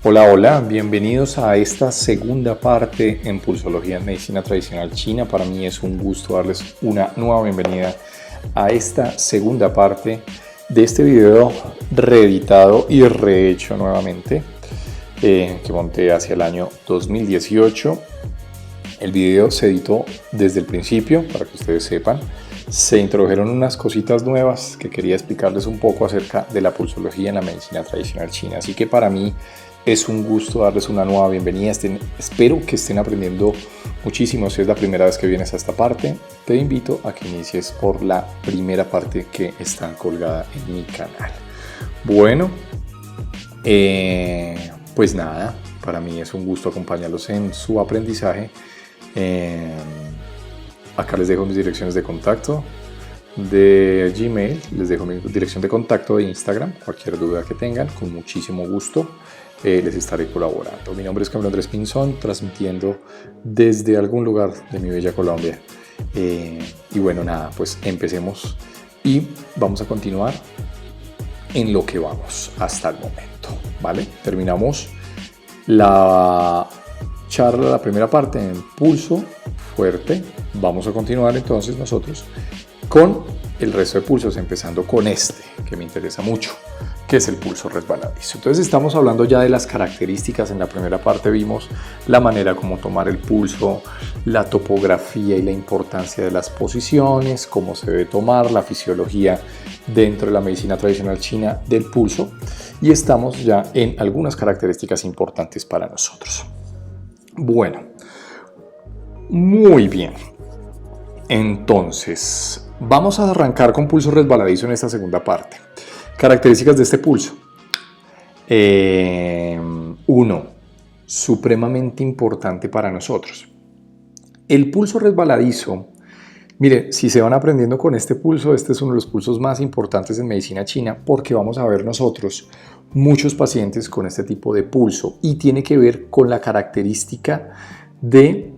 Hola, hola, bienvenidos a esta segunda parte en Pulsología en Medicina Tradicional China. Para mí es un gusto darles una nueva bienvenida a esta segunda parte de este video reeditado y rehecho nuevamente que monté hacia el año 2018. El video se editó desde el principio, para que ustedes sepan. Se introdujeron unas cositas nuevas que quería explicarles un poco acerca de la pulsología en la medicina tradicional china. Así que para mí es un gusto darles una nueva bienvenida. Espero que estén aprendiendo muchísimo. Si es la primera vez que vienes a esta parte, te invito a que inicies por la primera parte que está colgada en mi canal. Bueno, pues nada, para mí es un gusto acompañarlos en su aprendizaje. Acá les dejo mis direcciones de contacto de Gmail, les dejo mi dirección de contacto de Instagram. Cualquier duda que tengan, con muchísimo gusto les estaré colaborando. Mi nombre es Camilo Andrés Pinzón, transmitiendo desde algún lugar de mi bella Colombia. Y bueno, nada, pues empecemos y vamos a continuar en lo que vamos hasta el momento, ¿vale? Terminamos la charla, la primera parte en pulso fuerte. Vamos a continuar entonces nosotros con el resto de pulsos, empezando con este que me interesa mucho, que es el pulso resbaladizo. Entonces estamos hablando ya de las características. En la primera parte vimos la manera como tomar el pulso, la topografía y la importancia de las posiciones, cómo se debe tomar, la fisiología dentro de la medicina tradicional china del pulso, y estamos ya en algunas características importantes para nosotros. Bueno, muy bien. Entonces, vamos a arrancar con pulso resbaladizo en esta segunda parte. Características de este pulso. 1. Supremamente importante para nosotros. El pulso resbaladizo, mire, si se van aprendiendo con este pulso, este es uno de los pulsos más importantes en medicina china, porque vamos a ver nosotros muchos pacientes con este tipo de pulso, y tiene que ver con la característica de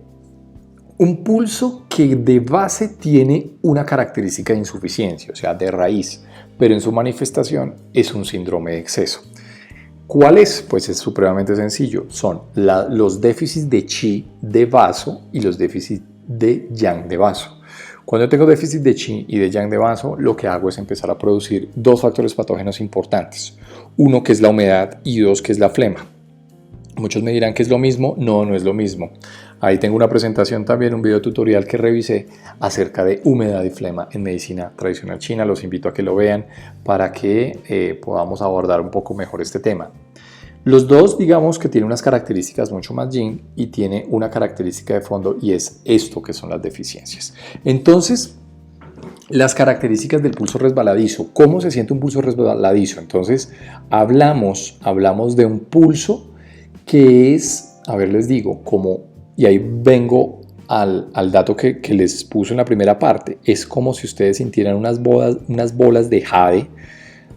un pulso que de base tiene una característica de insuficiencia, o sea, de raíz, pero en su manifestación es un síndrome de exceso. ¿Cuál es? Pues es supremamente sencillo. Son los déficits de Qi de vaso y los déficits de Yang de vaso. Cuando yo tengo déficit de Qi y de Yang de vaso, lo que hago es empezar a producir dos factores patógenos importantes. Uno, que es la humedad, y dos, que es la flema. Muchos me dirán que es lo mismo. No, no es lo mismo. Ahí tengo una presentación también, un video tutorial que revisé acerca de humedad y flema en medicina tradicional china. Los invito a que lo vean para que podamos abordar un poco mejor este tema. Los dos, digamos que tienen unas características mucho más yin, y tiene una característica de fondo, y es esto que son las deficiencias. Entonces, las características del pulso resbaladizo. ¿Cómo se siente un pulso resbaladizo? Entonces, hablamos de un pulso que es, a ver, les digo, y ahí vengo al dato que les puse en la primera parte, es como si ustedes sintieran unas bolas de jade,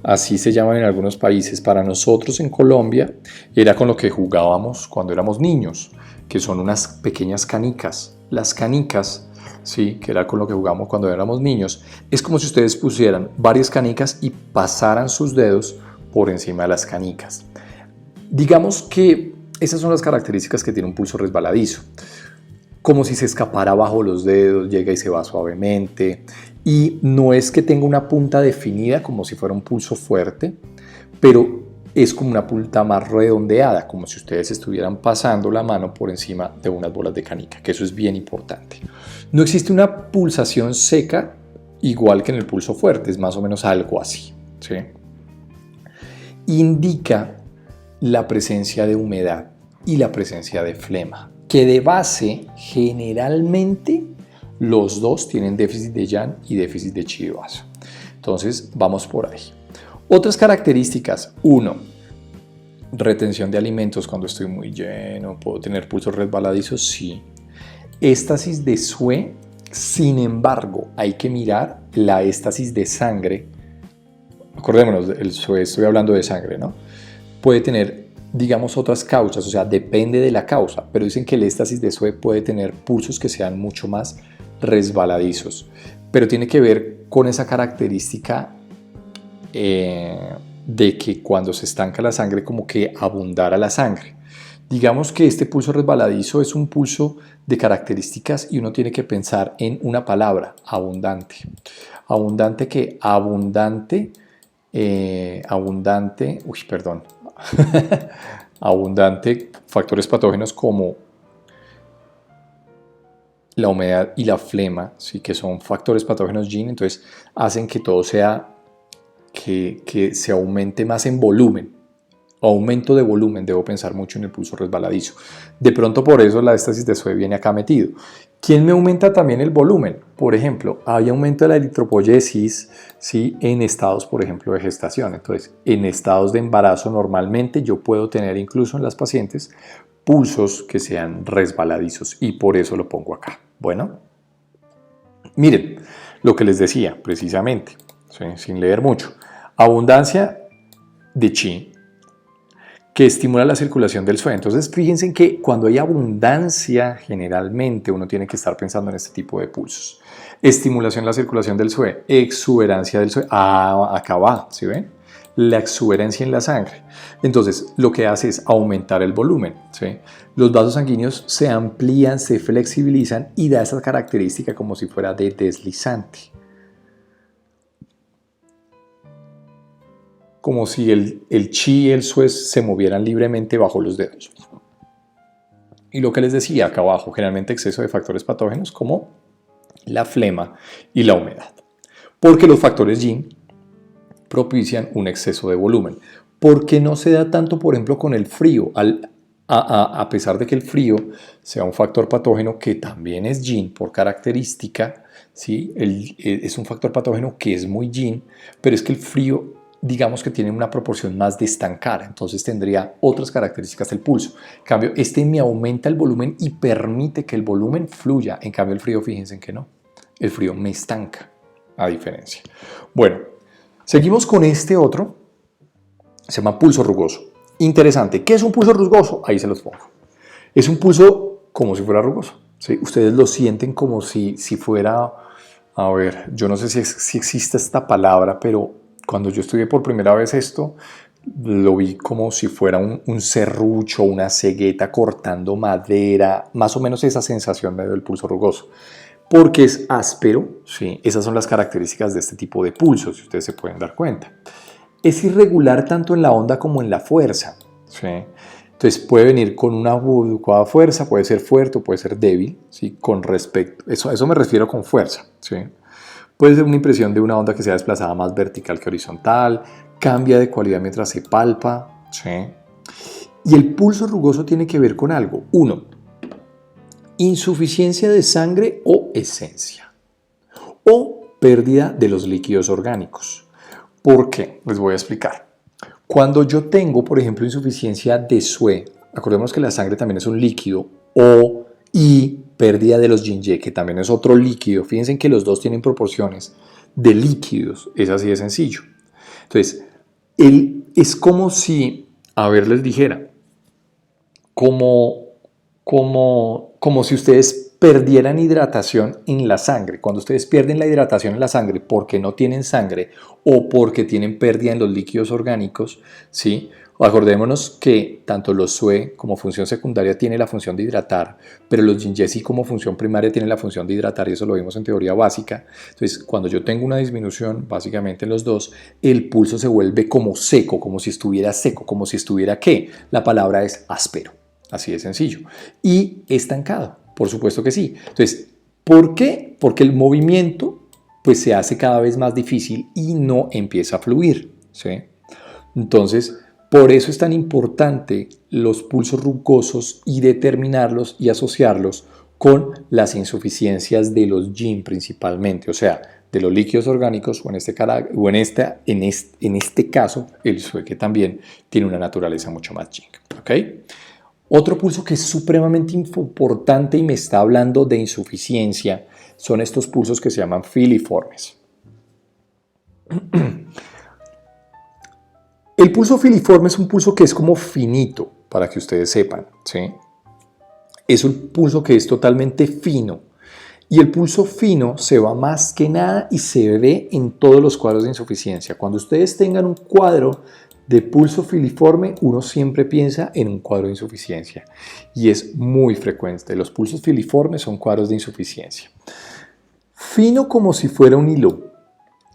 así se llaman en algunos países. Para nosotros en Colombia era con lo que jugábamos cuando éramos niños, que son unas pequeñas canicas. Las canicas, sí, que era con lo que jugamos cuando éramos niños, es como si ustedes pusieran varias canicas y pasaran sus dedos por encima de las canicas. Digamos que esas son las características que tiene un pulso resbaladizo. Como si se escapara bajo los dedos, llega y se va suavemente. Y no es que tenga una punta definida como si fuera un pulso fuerte, pero es como una punta más redondeada, como si ustedes estuvieran pasando la mano por encima de unas bolas de canica, que eso es bien importante. No existe una pulsación seca igual que en el pulso fuerte, es más o menos algo así, ¿sí? Indica la presencia de humedad y la presencia de flema, que de base generalmente los dos tienen déficit de Yang y déficit de Qi de vaso. Entonces vamos por ahí. Otras características. 1. Retención de alimentos. Cuando estoy muy lleno, ¿puedo tener pulso resbaladizo? Sí. Éstasis de Sue. Sin embargo, hay que mirar la éstasis de sangre. Acordémonos, el Sue, estoy hablando de sangre, ¿no? Puede tener, digamos, otras causas, o sea, depende de la causa, pero dicen que el éstasis de Sue puede tener pulsos que sean mucho más resbaladizos, pero tiene que ver con esa característica de que cuando se estanca la sangre como que abundara la sangre. Digamos que este pulso resbaladizo es un pulso de características y uno tiene que pensar en una palabra, abundante. Abundante que abundante factores patógenos como la humedad y la flema, ¿sí? Que son factores patógenos GIN, entonces hacen que todo sea, que se aumente más en volumen. Aumento de volumen, debo pensar mucho en el pulso resbaladizo. De pronto por eso la éstasis de SUE viene acá metido. ¿Quién me aumenta también el volumen? Por ejemplo, hay aumento de la eritropoyesis, ¿sí? En estados, por ejemplo, de gestación. Entonces, en estados de embarazo normalmente yo puedo tener incluso en las pacientes pulsos que sean resbaladizos y por eso lo pongo acá. Bueno, miren, lo que les decía precisamente, ¿sí? Sin leer mucho. Abundancia de chi, que estimula la circulación del SUE. Entonces, fíjense que cuando hay abundancia, generalmente uno tiene que estar pensando en este tipo de pulsos. Estimulación de la circulación del SUE, exuberancia del SUE. Acá va, ¿sí ven? La exuberancia en la sangre. Entonces, lo que hace es aumentar el volumen, ¿sí? Los vasos sanguíneos se amplían, se flexibilizan y da esa característica como si fuera de deslizante. Como si el chi y el SUE se movieran libremente bajo los dedos. Y lo que les decía acá abajo, generalmente exceso de factores patógenos como la flema y la humedad. Porque los factores GIN propician un exceso de volumen. ¿Por qué no se da tanto, por ejemplo, con el frío? A pesar de que el frío sea un factor patógeno que también es GIN por característica, ¿sí? Es un factor patógeno que es muy GIN, pero es que el frío, digamos que tiene una proporción más de estancar, entonces tendría otras características del pulso. En cambio, este me aumenta el volumen y permite que el volumen fluya. En cambio, el frío, fíjense que no. El frío me estanca, a diferencia. Bueno, seguimos con este otro. Se llama pulso rugoso. Interesante. ¿Qué es un pulso rugoso? Ahí se los pongo. Es un pulso como si fuera rugoso, ¿sí? Ustedes lo sienten como si fuera... A ver, yo no sé si existe esta palabra, pero cuando yo estudié por primera vez esto, lo vi como si fuera un serrucho, una cegueta cortando madera, más o menos esa sensación me dio el pulso rugoso. Porque es áspero, ¿sí? Esas son las características de este tipo de pulsos, si ustedes se pueden dar cuenta. Es irregular tanto en la onda como en la fuerza, ¿sí? Entonces puede venir con una adecuada fuerza, puede ser fuerte o puede ser débil, ¿sí? Con respecto, eso me refiero con fuerza, ¿sí? Puede ser una impresión de una onda que sea desplazada más vertical que horizontal, cambia de cualidad mientras se palpa, ¿sí? Y el pulso rugoso tiene que ver con algo. 1. Insuficiencia de sangre o esencia. O pérdida de los líquidos orgánicos. ¿Por qué? Les voy a explicar. Cuando yo tengo, por ejemplo, insuficiencia de SUE, acordemos que la sangre también es un líquido, y pérdida de los Yin-Ye, que también es otro líquido. Fíjense que los dos tienen proporciones de líquidos, es así de sencillo. Entonces, es como si, a ver, les dijera, como si ustedes perdieran hidratación en la sangre. Cuando ustedes pierden la hidratación en la sangre porque no tienen sangre o porque tienen pérdida en los líquidos orgánicos, ¿sí? Acordémonos que tanto los SUE como función secundaria tienen la función de hidratar, pero los Yin-Ye como función primaria tienen la función de hidratar y eso lo vimos en teoría básica. Entonces, cuando yo tengo una disminución, básicamente en los dos, el pulso se vuelve como seco, como si estuviera ¿qué? La palabra es áspero. Así de sencillo. Y estancado, por supuesto que sí. Entonces, ¿por qué? Porque el movimiento pues, se hace cada vez más difícil y no empieza a fluir, ¿sí? Entonces, por eso es tan importante los pulsos rugosos y determinarlos y asociarlos con las insuficiencias de los Yin principalmente, o sea, de los líquidos orgánicos o en este caso el SUE, que también tiene una naturaleza mucho más Yin, ¿ok? Otro pulso que es supremamente importante y me está hablando de insuficiencia son estos pulsos que se llaman filiformes. El pulso filiforme es un pulso que es como finito, para que ustedes sepan, ¿sí? Es un pulso que es totalmente fino Y el pulso fino se va más que nada y se ve en todos los cuadros de insuficiencia. Cuando ustedes tengan un cuadro de pulso filiforme, uno siempre piensa en un cuadro de insuficiencia. Y es muy frecuente. Los pulsos filiformes son cuadros de insuficiencia. Fino como si fuera un hilo.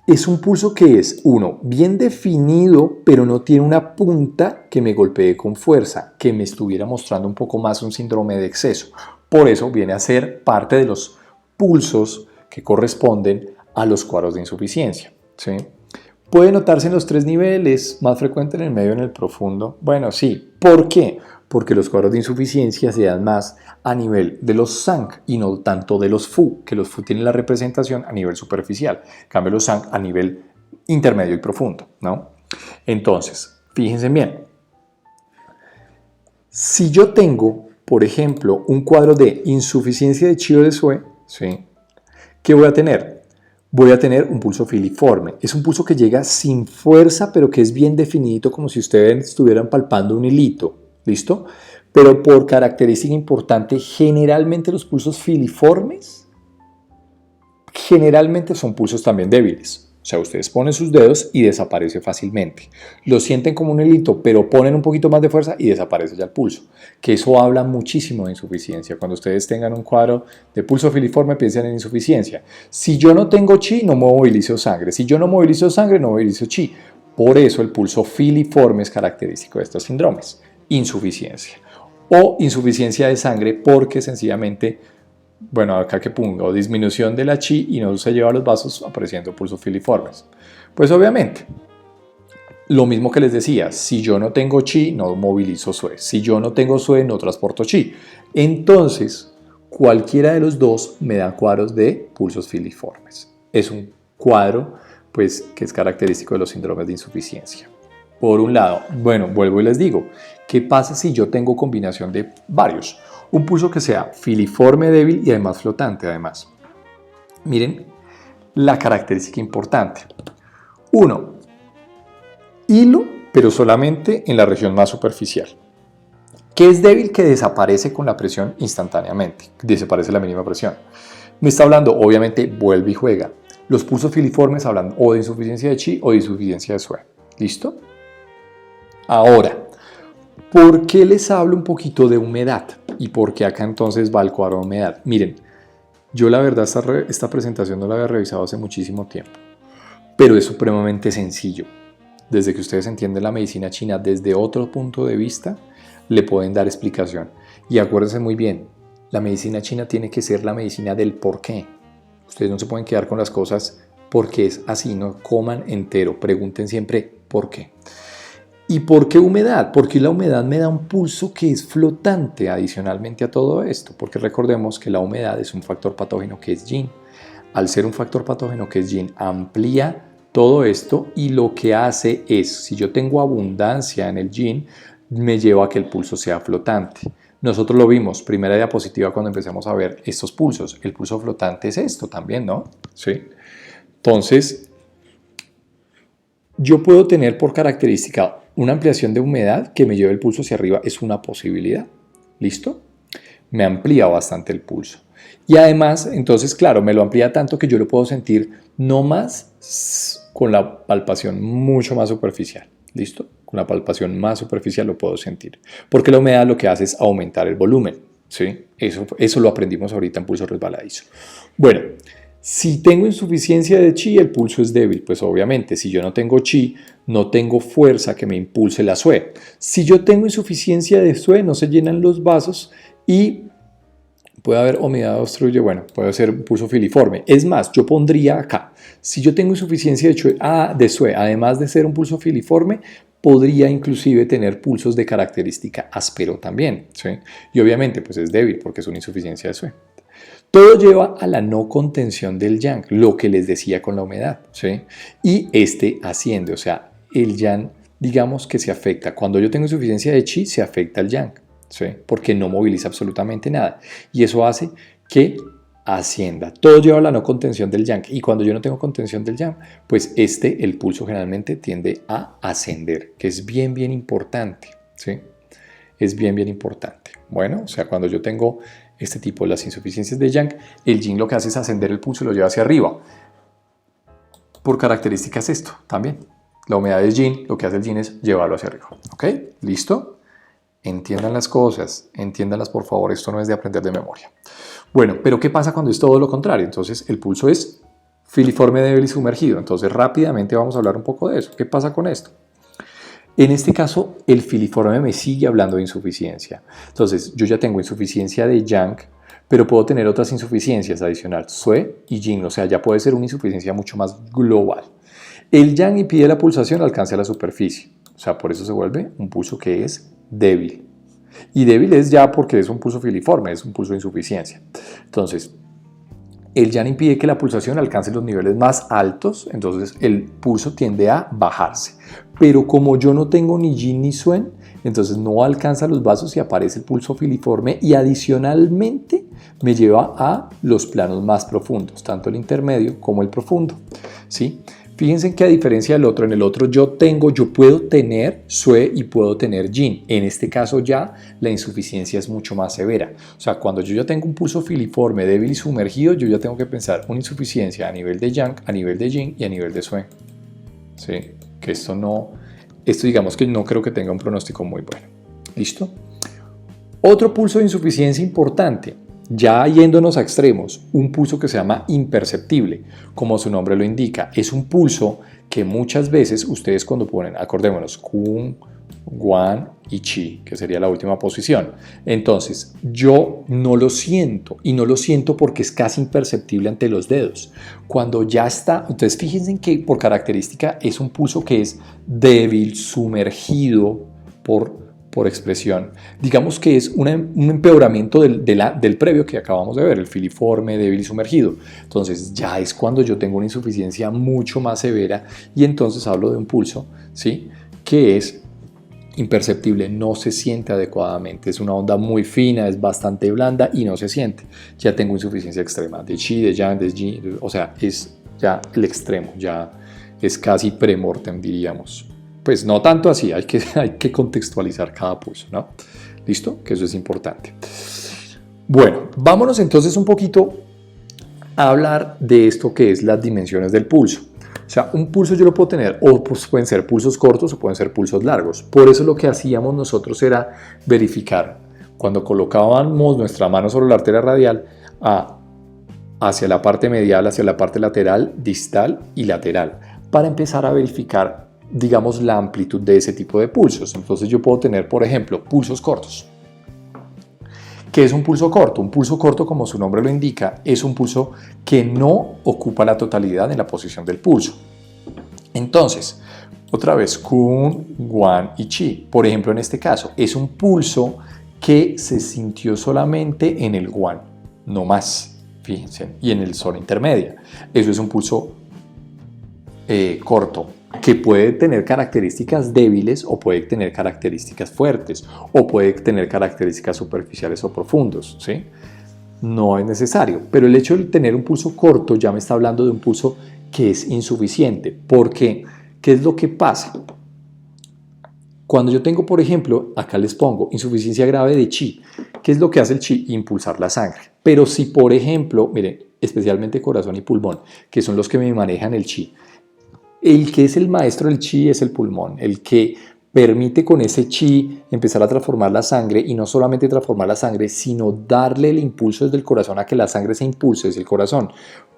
Es un pulso que es, uno, bien definido, pero no tiene una punta que me golpee con fuerza, que me estuviera mostrando un poco más un síndrome de exceso. Por eso viene a ser parte de los pulsos que corresponden a los cuadros de insuficiencia, ¿sí? Puede notarse en los tres niveles, más frecuente en el medio y en el profundo. Bueno, sí. ¿Por qué? Porque los cuadros de insuficiencia se dan más a nivel de los SANG y no tanto de los FU, que los FU tienen la representación a nivel superficial. En cambio, los SANG a nivel intermedio y profundo, ¿no? Entonces, fíjense bien. Si yo tengo, por ejemplo, un cuadro de insuficiencia de chi o de sue, ¿sí? ¿Qué voy a tener? Voy a tener un pulso filiforme. Es un pulso que llega sin fuerza, pero que es bien definido, como si ustedes estuvieran palpando un hilito. ¿Listo? Pero por característica importante, generalmente los pulsos filiformes, generalmente son pulsos también débiles. O sea, ustedes ponen sus dedos y desaparece fácilmente. Lo sienten como un hilito, pero ponen un poquito más de fuerza y desaparece ya el pulso. Que eso habla muchísimo de insuficiencia. Cuando ustedes tengan un cuadro de pulso filiforme, piensen en insuficiencia. Si yo no tengo chi, no movilizo sangre. Si yo no movilizo sangre, no movilizo chi. Por eso el pulso filiforme es característico de estos síndromes. Insuficiencia. O insuficiencia de sangre porque sencillamente, bueno, acá que pongo disminución de la chi y no se lleva a los vasos apareciendo pulsos filiformes. Pues obviamente, lo mismo que les decía, si yo no tengo chi, no movilizo sue. Si yo no tengo sue, no transporto chi. Entonces, cualquiera de los dos me da cuadros de pulsos filiformes. Es un cuadro, pues, que es característico de los síndromes de insuficiencia. Por un lado, bueno, vuelvo y les digo, ¿qué pasa si yo tengo combinación de varios? Un pulso que sea filiforme débil y además flotante, además. Miren la característica importante. Uno, hilo, pero solamente en la región más superficial. ¿Qué es débil? Que desaparece con la presión instantáneamente, desaparece la mínima presión. Me está hablando, obviamente, vuelve y juega. Los pulsos filiformes hablan o de insuficiencia de chi o de insuficiencia de sue. ¿Listo? Ahora, ¿por qué les hablo un poquito de humedad? ¿Y por qué acá entonces va el cuadro de humedad? Miren, yo la verdad esta presentación no la había revisado hace muchísimo tiempo, pero es supremamente sencillo. Desde que ustedes entienden la medicina china desde otro punto de vista, le pueden dar explicación. Y acuérdense muy bien, la medicina china tiene que ser la medicina del por qué. Ustedes no se pueden quedar con las cosas porque es así, no coman entero, pregunten siempre por qué. ¿Y por qué humedad? Porque la humedad me da un pulso que es flotante adicionalmente a todo esto, porque recordemos que la humedad es un factor patógeno que es yin. Al ser un factor patógeno que es yin, amplía todo esto y lo que hace es, si yo tengo abundancia en el yin, me lleva a que el pulso sea flotante. Nosotros lo vimos, primera diapositiva cuando empezamos a ver estos pulsos. El pulso flotante es esto también, ¿no? Sí. Entonces, yo puedo tener por característica una ampliación de humedad que me lleve el pulso hacia arriba, es una posibilidad. ¿Listo? Me amplía bastante el pulso. Y además, entonces, claro, me lo amplía tanto que yo lo puedo sentir no más con la palpación mucho más superficial. ¿Listo? Con la palpación más superficial lo puedo sentir. Porque la humedad lo que hace es aumentar el volumen. ¿Sí? Eso lo aprendimos ahorita en pulso resbaladizo. Bueno, si tengo insuficiencia de chi, el pulso es débil. Pues obviamente, si yo no tengo chi, no tengo fuerza que me impulse la sue. Si yo tengo insuficiencia de sue, no se llenan los vasos y puede haber humedad obstruye, bueno, puede ser un pulso filiforme. Es más, yo pondría acá, si yo tengo insuficiencia de sue, además de ser un pulso filiforme, podría inclusive tener pulsos de característica áspero también, ¿sí? Y obviamente, pues es débil porque es una insuficiencia de sue. Todo lleva a la no contención del yang, lo que les decía con la humedad, ¿sí? Y este asciende, o sea, el yang, digamos que se afecta. Cuando yo tengo insuficiencia de chi, se afecta el yang, ¿sí? Porque no moviliza absolutamente nada. Y eso hace que ascienda. Todo lleva a la no contención del yang. Y cuando yo no tengo contención del yang, pues el pulso generalmente tiende a ascender, que es bien importante, ¿sí? Es bien importante. Bueno, o sea, cuando yo tengo este tipo de las insuficiencias de Yang, el yin lo que hace es ascender el pulso y lo lleva hacia arriba. Por característica es esto también. La humedad del yin, lo que hace el yin es llevarlo hacia arriba. ¿Ok? ¿Listo? Entiendan las cosas, entiéndanlas por favor, esto no es de aprender de memoria. Bueno, pero ¿qué pasa cuando es todo lo contrario? Entonces el pulso es filiforme, débil y sumergido. Entonces rápidamente vamos a hablar un poco de eso. ¿Qué pasa con esto? En este caso, el filiforme me sigue hablando de insuficiencia. Entonces, yo ya tengo insuficiencia de Yang, pero puedo tener otras insuficiencias adicionales, Sue y Yin, o sea, ya puede ser una insuficiencia mucho más global. El Yang impide la pulsación alcance a la superficie, o sea, por eso se vuelve un pulso que es débil. Y débil es ya porque es un pulso filiforme, es un pulso de insuficiencia. Entonces, el Yang impide que la pulsación alcance los niveles más altos, entonces el pulso tiende a bajarse. Pero como yo no tengo ni Yin ni Suen, entonces no alcanza los vasos y aparece el pulso filiforme y adicionalmente me lleva a los planos más profundos, tanto el intermedio como el profundo. ¿Sí? Fíjense que a diferencia del otro, en el otro yo puedo tener Sue y puedo tener Yin. En este caso ya la insuficiencia es mucho más severa. O sea, cuando yo ya tengo un pulso filiforme, débil y sumergido, yo ya tengo que pensar una insuficiencia a nivel de Yang, a nivel de Yin y a nivel de Sue. ¿Sí? Que esto digamos que no creo que tenga un pronóstico muy bueno. ¿Listo? Otro pulso de insuficiencia importante. Ya yéndonos a extremos, un pulso que se llama imperceptible, como su nombre lo indica, es un pulso que muchas veces ustedes cuando ponen, acordémonos, Kun, Guan y Chi, que sería la última posición. Entonces, yo no lo siento y no lo siento porque es casi imperceptible ante los dedos. Cuando ya está, entonces fíjense que por característica es un pulso que es débil, sumergido por expresión. Digamos que es un empeoramiento del previo que acabamos de ver, el filiforme, débil y sumergido. Entonces ya es cuando yo tengo una insuficiencia mucho más severa y entonces hablo de un pulso, ¿sí? Que es imperceptible, no se siente adecuadamente, es una onda muy fina, es bastante blanda y no se siente. Ya tengo insuficiencia extrema de Chi, de Yang, de Yin, o sea, es ya el extremo, ya es casi premortem, diríamos. Pues no tanto así, hay que contextualizar cada pulso, ¿no? ¿Listo? Que eso es importante. Bueno, vámonos entonces un poquito a hablar de esto que es las dimensiones del pulso. O sea, un pulso yo lo puedo tener, o pues pueden ser pulsos cortos o pueden ser pulsos largos. Por eso lo que hacíamos nosotros era verificar, cuando colocábamos nuestra mano sobre la arteria radial, hacia la parte medial, hacia la parte lateral, distal y lateral, para empezar a verificar, digamos, la amplitud de ese tipo de pulsos. Entonces yo puedo tener, por ejemplo, pulsos cortos. ¿Qué es un pulso corto? Un pulso corto, como su nombre lo indica, es un pulso que no ocupa la totalidad en la posición del pulso. Entonces, otra vez, Kun, Guan y Chi. Por ejemplo, en este caso, es un pulso que se sintió solamente en el Guan, no más, fíjense, y en el zona intermedia. Eso es un pulso corto, que puede tener características débiles o puede tener características fuertes o puede tener características superficiales o profundos, ¿sí? No es necesario, pero el hecho de tener un pulso corto ya me está hablando de un pulso que es insuficiente, porque ¿qué es lo que pasa? Cuando yo tengo, por ejemplo, acá les pongo insuficiencia grave de Chi, ¿qué es lo que hace el Chi? Impulsar la sangre. Pero si, por ejemplo, miren, especialmente corazón y pulmón, que son los que me manejan el Chi, el que es el maestro del Chi es el pulmón, el que permite con ese Chi empezar a transformar la sangre y no solamente transformar la sangre, sino darle el impulso desde el corazón a que la sangre se impulse desde el corazón.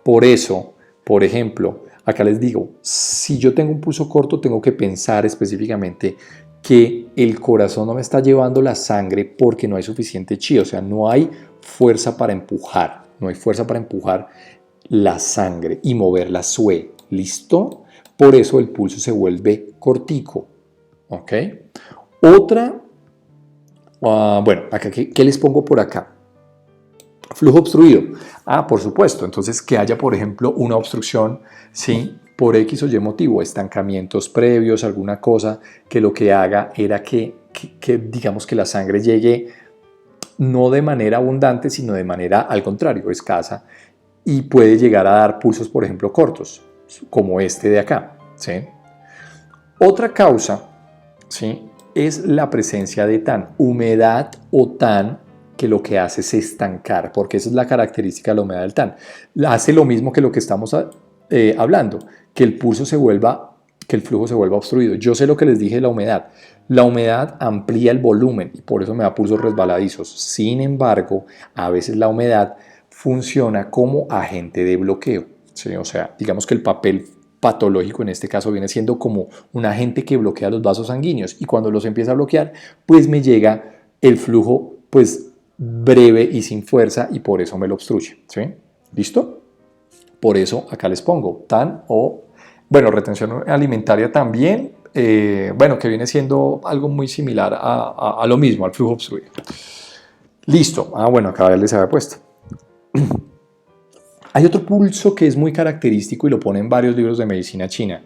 Por eso, por ejemplo, acá les digo, si yo tengo un pulso corto, tengo que pensar específicamente que el corazón no me está llevando la sangre porque no hay suficiente Chi, o sea, no hay fuerza para empujar, no hay fuerza para empujar la sangre y mover la sue. ¿Listo? Por eso el pulso se vuelve cortico. ¿Ok? Otra, bueno, acá, ¿qué les pongo por acá? Flujo obstruido. Por supuesto. Entonces, que haya, por ejemplo, una obstrucción, ¿sí? Por X o Y motivo, estancamientos previos, alguna cosa que lo que haga era que digamos que la sangre llegue no de manera abundante, sino de manera al contrario, escasa, y puede llegar a dar pulsos, por ejemplo, cortos, como este de acá, ¿sí? Otra causa, ¿sí?, es la presencia de TAN, humedad o TAN que lo que hace es estancar, porque esa es la característica de la humedad del TAN. Hace lo mismo que lo que estamos hablando, que el pulso se vuelva, que el flujo se vuelva obstruido. Yo sé lo que les dije de la humedad. La humedad amplía el volumen y por eso me da pulsos resbaladizos. Sin embargo, a veces la humedad funciona como agente de bloqueo. ¿Sí? O sea, digamos que el papel patológico en este caso viene siendo como un agente que bloquea los vasos sanguíneos y cuando los empieza a bloquear, pues me llega el flujo pues breve y sin fuerza y por eso me lo obstruye. ¿Sí? ¿Listo? Por eso acá les pongo TAN o, bueno, retención alimentaria también, bueno, que viene siendo algo muy similar a lo mismo, al flujo obstruido. Listo. Bueno, acá les había puesto. Hay otro pulso que es muy característico y lo pone en varios libros de medicina china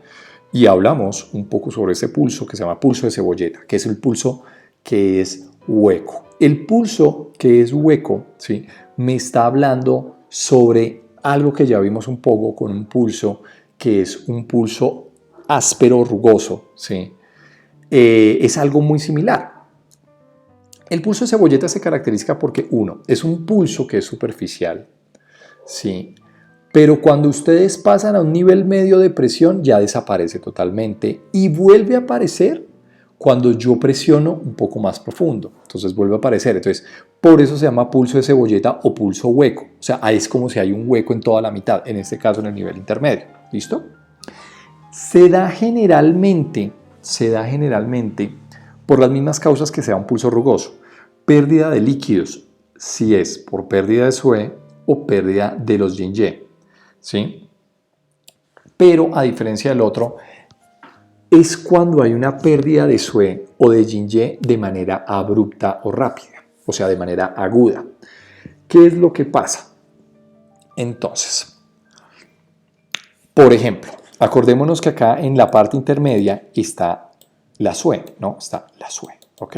y hablamos un poco sobre ese pulso que se llama pulso de cebolleta, que es el pulso que es hueco. El pulso que es hueco, ¿sí? Me está hablando sobre algo que ya vimos un poco con un pulso que es un pulso áspero rugoso, ¿sí? Es algo muy similar. El pulso de cebolleta se caracteriza porque, uno, es un pulso que es superficial, ¿sí? Pero cuando ustedes pasan a un nivel medio de presión ya desaparece totalmente y vuelve a aparecer cuando yo presiono un poco más profundo. Entonces vuelve a aparecer. Entonces, por eso se llama pulso de cebolleta o pulso hueco. O sea, es como si hay un hueco en toda la mitad, en este caso en el nivel intermedio. ¿Listo? Se da generalmente por las mismas causas que se da un pulso rugoso. Pérdida de líquidos, si es por pérdida de SUE o pérdida de los yin-ye, ¿sí? Pero a diferencia del otro, es cuando hay una pérdida de SUE o de yin-ye de manera abrupta o rápida, o sea, de manera aguda. ¿Qué es lo que pasa? Entonces, por ejemplo, acordémonos que acá en la parte intermedia está la SUE, ¿no? Está la SUE, ¿ok?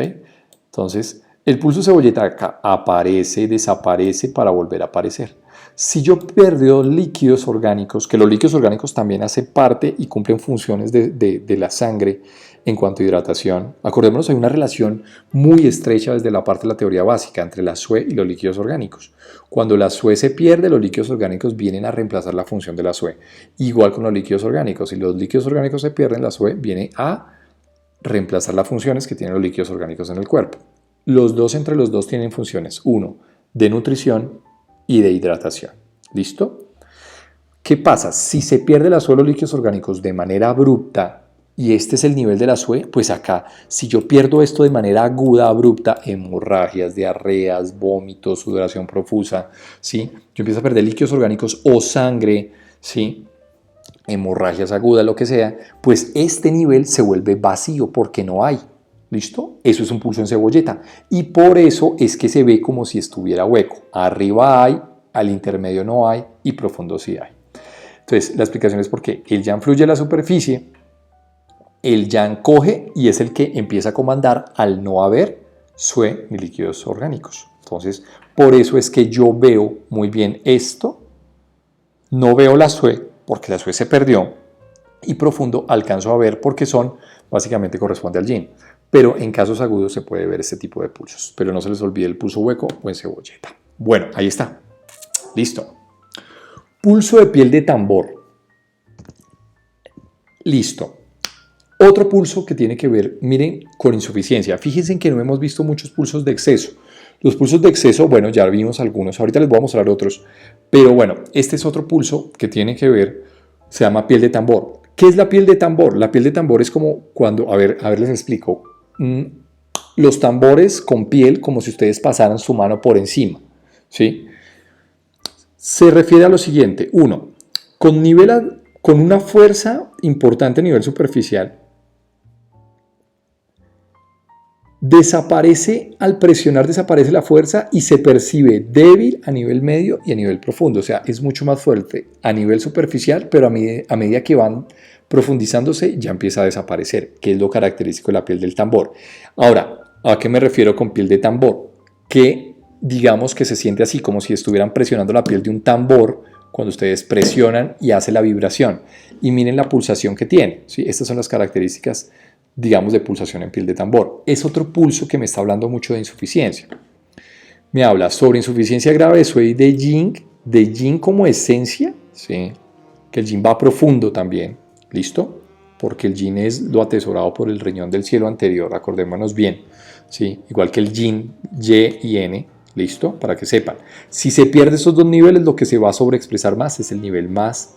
Entonces, el pulso de cebolleta acá aparece, desaparece para volver a aparecer. Si yo pierdo líquidos orgánicos, que los líquidos orgánicos también hacen parte y cumplen funciones de la sangre en cuanto a hidratación, acordémonos, hay una relación muy estrecha desde la parte de la teoría básica entre la SUE y los líquidos orgánicos. Cuando la SUE se pierde, los líquidos orgánicos vienen a reemplazar la función de la SUE. Igual con los líquidos orgánicos. Si los líquidos orgánicos se pierden, la SUE viene a reemplazar las funciones que tienen los líquidos orgánicos en el cuerpo. Entre los dos tienen funciones. Uno, de nutrición y de hidratación. ¿Listo? ¿Qué pasa? Si se pierde la SUE o los líquidos orgánicos de manera abrupta y este es el nivel de la SUE, pues acá, si yo pierdo esto de manera aguda, abrupta, hemorragias, diarreas, vómitos, sudoración profusa, ¿sí? Yo empiezo a perder líquidos orgánicos o sangre, ¿sí? Hemorragias agudas, lo que sea, pues este nivel se vuelve vacío porque no hay. ¿Listo? Eso es un pulso en cebolleta y por eso es que se ve como si estuviera hueco. Arriba hay, al intermedio no hay y profundo sí hay. Entonces, la explicación es porque el yang fluye a la superficie, el yang coge y es el que empieza a comandar al no haber SUE ni líquidos orgánicos. Entonces, por eso es que yo veo muy bien esto, no veo la SUE porque la SUE se perdió y profundo alcanzo a ver porque básicamente corresponde al yin. Pero en casos agudos se puede ver este tipo de pulsos. Pero no se les olvide el pulso hueco o en cebolleta. Bueno, ahí está. Listo. Pulso de piel de tambor. Listo. Otro pulso que tiene que ver, miren, con insuficiencia. Fíjense que no hemos visto muchos pulsos de exceso. Los pulsos de exceso, bueno, ya vimos algunos. Ahorita les voy a mostrar otros. Pero bueno, este es otro pulso que tiene que ver, se llama piel de tambor. ¿Qué es la piel de tambor? La piel de tambor es como cuando, a ver les explico. Los tambores con piel como si ustedes pasaran su mano por encima, ¿sí? Se refiere a lo siguiente: uno, con una fuerza importante a nivel superficial, al presionar desaparece la fuerza y se percibe débil a nivel medio y a nivel profundo, o sea, es mucho más fuerte a nivel superficial, pero a medida que van profundizándose ya empieza a desaparecer, que es lo característico de la piel del tambor. Ahora, ¿a qué me refiero con piel de tambor? Que digamos que se siente así como si estuvieran presionando la piel de un tambor cuando ustedes presionan y hace la vibración. Y miren la pulsación que tiene, ¿sí? Estas son las características, digamos, de pulsación en piel de tambor. Es otro pulso que me está hablando mucho de insuficiencia. me habla sobre insuficiencia grave de Sue y de yin como esencia, ¿sí? Que el yin va profundo también, ¿listo? Porque el yin es lo atesorado por el riñón del cielo anterior, acordémonos bien, ¿sí? Igual que el yin, y y n, ¿listo? Para que sepan. Si se pierde esos dos niveles, lo que se va a sobreexpresar más es el nivel más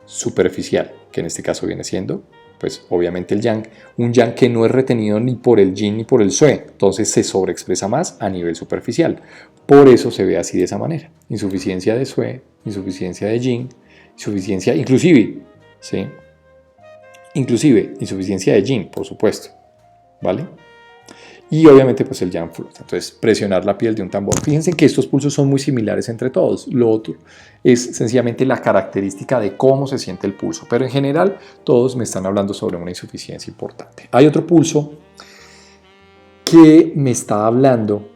superficial, que en este caso viene siendo, pues obviamente el yang, un yang que no es retenido ni por el yin ni por el sue, entonces se sobreexpresa más a nivel superficial. Por eso se ve así de esa manera. Insuficiencia de sue, insuficiencia de yin, insuficiencia inclusive, ¿sí? Inclusive insuficiencia de yin, por supuesto, ¿vale? Y obviamente pues el yang flota. Entonces presionar la piel de un tambor. Fíjense que estos pulsos son muy similares entre todos. Lo otro es sencillamente la característica de cómo se siente el pulso. Pero en general todos me están hablando sobre una insuficiencia importante. Hay otro pulso que me está hablando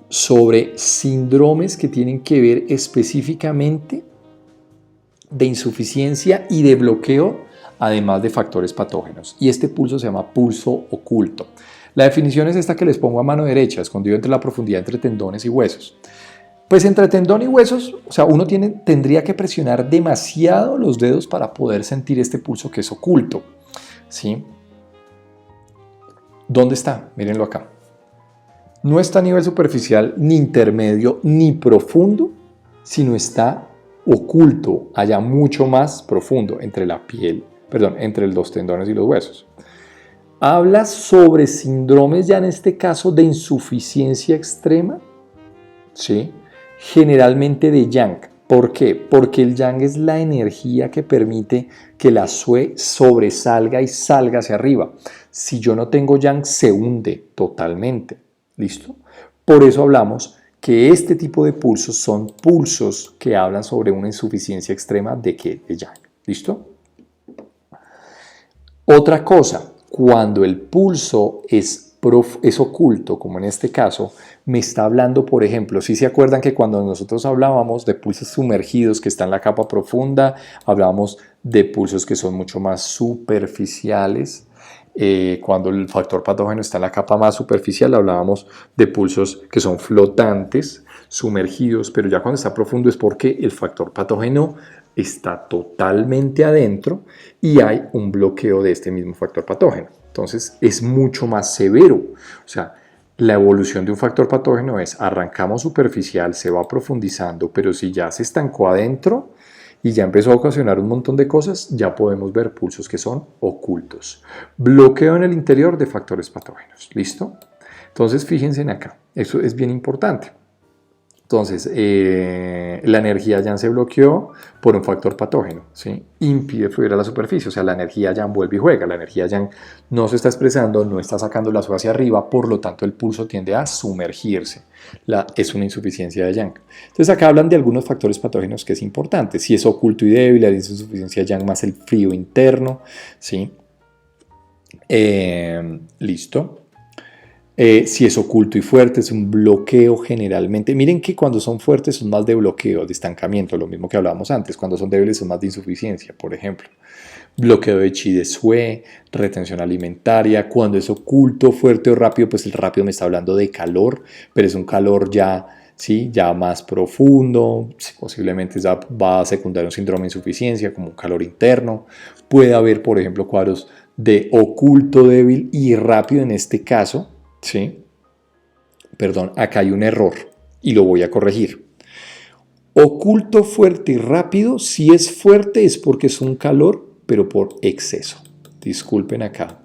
sobre síndromes que tienen que ver específicamente de insuficiencia y de bloqueo, además de factores patógenos. Y este pulso se llama pulso oculto. La definición es esta que les pongo a mano derecha, escondido entre la profundidad entre tendones y huesos. Pues entre tendón y huesos, o sea, uno tendría que presionar demasiado los dedos para poder sentir este pulso que es oculto, ¿sí? ¿Dónde está? Mírenlo acá. No está a nivel superficial, ni intermedio, ni profundo, sino está oculto, allá mucho más profundo entre la piel, entre los tendones y los huesos. Habla sobre síndromes ya en este caso de insuficiencia extrema, ¿sí? Generalmente de yang. ¿Por qué? Porque el yang es la energía que permite que la sue sobresalga y salga hacia arriba. Si yo no tengo yang, se hunde totalmente. ¿Listo? Por eso hablamos que este tipo de pulsos son pulsos que hablan sobre una insuficiencia extrema de yang. ¿Listo? Otra cosa. Cuando el pulso es oculto, como en este caso, me está hablando, por ejemplo, si se acuerdan que cuando nosotros hablábamos de pulsos sumergidos que están en la capa profunda, hablábamos de pulsos que son mucho más superficiales. Cuando el factor patógeno está en la capa más superficial, hablábamos de pulsos que son flotantes, sumergidos, pero ya cuando está profundo es porque el factor patógeno está totalmente adentro y hay un bloqueo de este mismo factor patógeno. Entonces es mucho más severo. O sea, la evolución de un factor patógeno es arrancamos superficial, se va profundizando, pero si ya se estancó adentro y ya empezó a ocasionar un montón de cosas, ya podemos ver pulsos que son ocultos. Bloqueo en el interior de factores patógenos. ¿Listo? Entonces fíjense en acá. Eso es bien importante. Entonces, la energía yang se bloqueó por un factor patógeno, ¿sí? Impide fluir a la superficie, o sea, la energía yang vuelve y juega, la energía yang no se está expresando, no está sacando la sue hacia arriba, por lo tanto el pulso tiende a sumergirse, es una insuficiencia de yang. Entonces acá hablan de algunos factores patógenos que es importante, si es oculto y débil, es insuficiencia de yang más el frío interno, ¿sí? Listo. Si es oculto y fuerte, es un bloqueo generalmente. Miren que cuando son fuertes son más de bloqueo, de estancamiento, lo mismo que hablábamos antes. Cuando son débiles son más de insuficiencia, por ejemplo. Bloqueo de chi de sue, retención alimentaria. Cuando es oculto, fuerte o rápido, pues el rápido me está hablando de calor, pero es un calor ya, ¿sí? Ya más profundo. Posiblemente ya va a secundar un síndrome de insuficiencia, como un calor interno. Puede haber, por ejemplo, cuadros de oculto, débil y rápido en este caso. ¿Sí? Perdón, acá hay un error y lo voy a corregir. Oculto, fuerte y rápido, si es fuerte es porque es un calor, pero por exceso. Disculpen acá.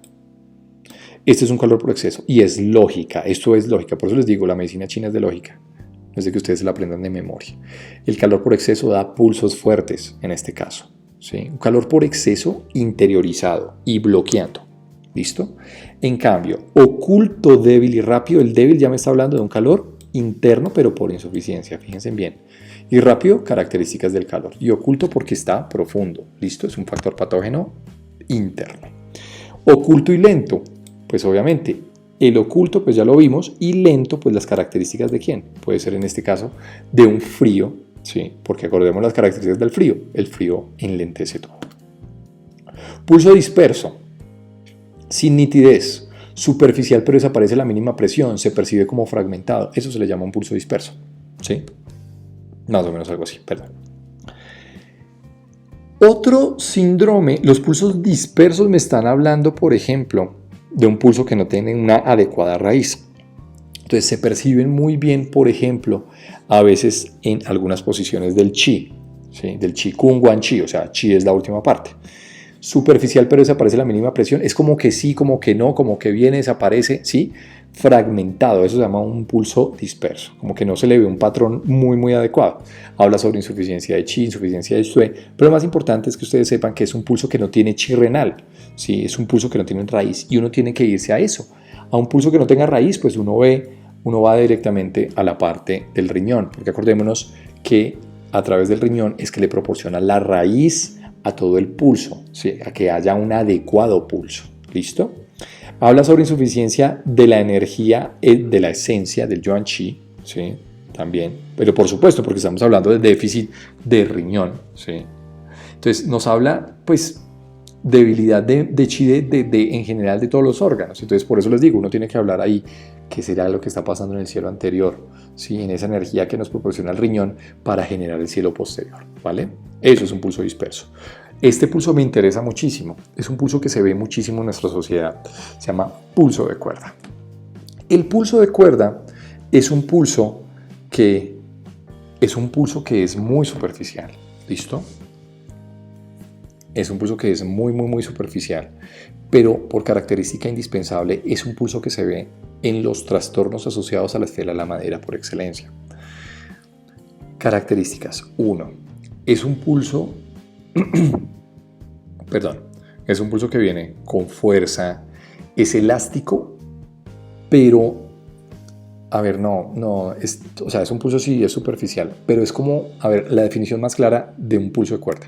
Este es un calor por exceso y es lógica, esto es lógica, por eso les digo, la medicina china es de lógica. No es de que ustedes se la aprendan de memoria. El calor por exceso da pulsos fuertes en este caso. ¿Sí? Un calor por exceso interiorizado y bloqueando. ¿Listo? En cambio, oculto, débil y rápido, el débil ya me está hablando de un calor interno, pero por insuficiencia, fíjense bien. Y rápido, características del calor. Y oculto porque está profundo. ¿Listo? Es un factor patógeno interno. Oculto y lento, pues obviamente, el oculto, pues ya lo vimos, y lento, pues las características de quién. Puede ser en este caso de un frío, ¿sí? Porque acordemos las características del frío. El frío enlentece todo. Pulso disperso. Sin nitidez, Superficial, pero desaparece a la mínima presión, se percibe como fragmentado. Eso se le llama un pulso disperso. ¿Sí? Más o menos algo así, perdón. Otro síndrome, los pulsos dispersos me están hablando, por ejemplo, de un pulso que no tiene una adecuada raíz. Entonces se perciben muy bien, por ejemplo, a veces en algunas posiciones del chi, ¿sí? Del chi kung wan chi, o sea, chi es la última parte. Superficial, pero desaparece la mínima presión. Es como que sí, como que no, como que viene, desaparece, ¿sí? Fragmentado, eso se llama un pulso disperso, como que no se le ve un patrón muy adecuado. Habla sobre insuficiencia de chi, insuficiencia de sue, pero lo más importante es que ustedes sepan que es un pulso que no tiene chi renal, ¿sí? Es un pulso que no tiene raíz y uno tiene que irse a eso. A un pulso que no tenga raíz, pues uno va directamente a la parte del riñón, porque acordémonos que a través del riñón es que le proporciona la raíz a todo el pulso, ¿sí? A que haya un adecuado pulso. ¿Listo? Habla sobre insuficiencia de la energía, de la esencia del yuan chi, ¿sí? También, pero por supuesto, porque estamos hablando de déficit de riñón, ¿sí? Entonces nos habla, pues, debilidad de chi en general de todos los órganos. Entonces por eso les digo, uno tiene que hablar ahí qué será lo que está pasando en el cielo anterior, ¿sí? En esa energía que nos proporciona el riñón para generar el cielo posterior, ¿vale? Eso es un pulso disperso. Este pulso me interesa muchísimo, es un pulso que se ve muchísimo en nuestra sociedad, se llama pulso de cuerda. El pulso de cuerda es un pulso que es muy superficial, ¿listo? Es un pulso que es muy superficial, pero por característica indispensable es un pulso que se ve en los trastornos asociados a la esfera de la madera por excelencia. Características. 1. Es un pulso, es un pulso que viene con fuerza, es elástico, pero, es un pulso sí, es superficial, pero es como, la definición más clara de un pulso de cuerda.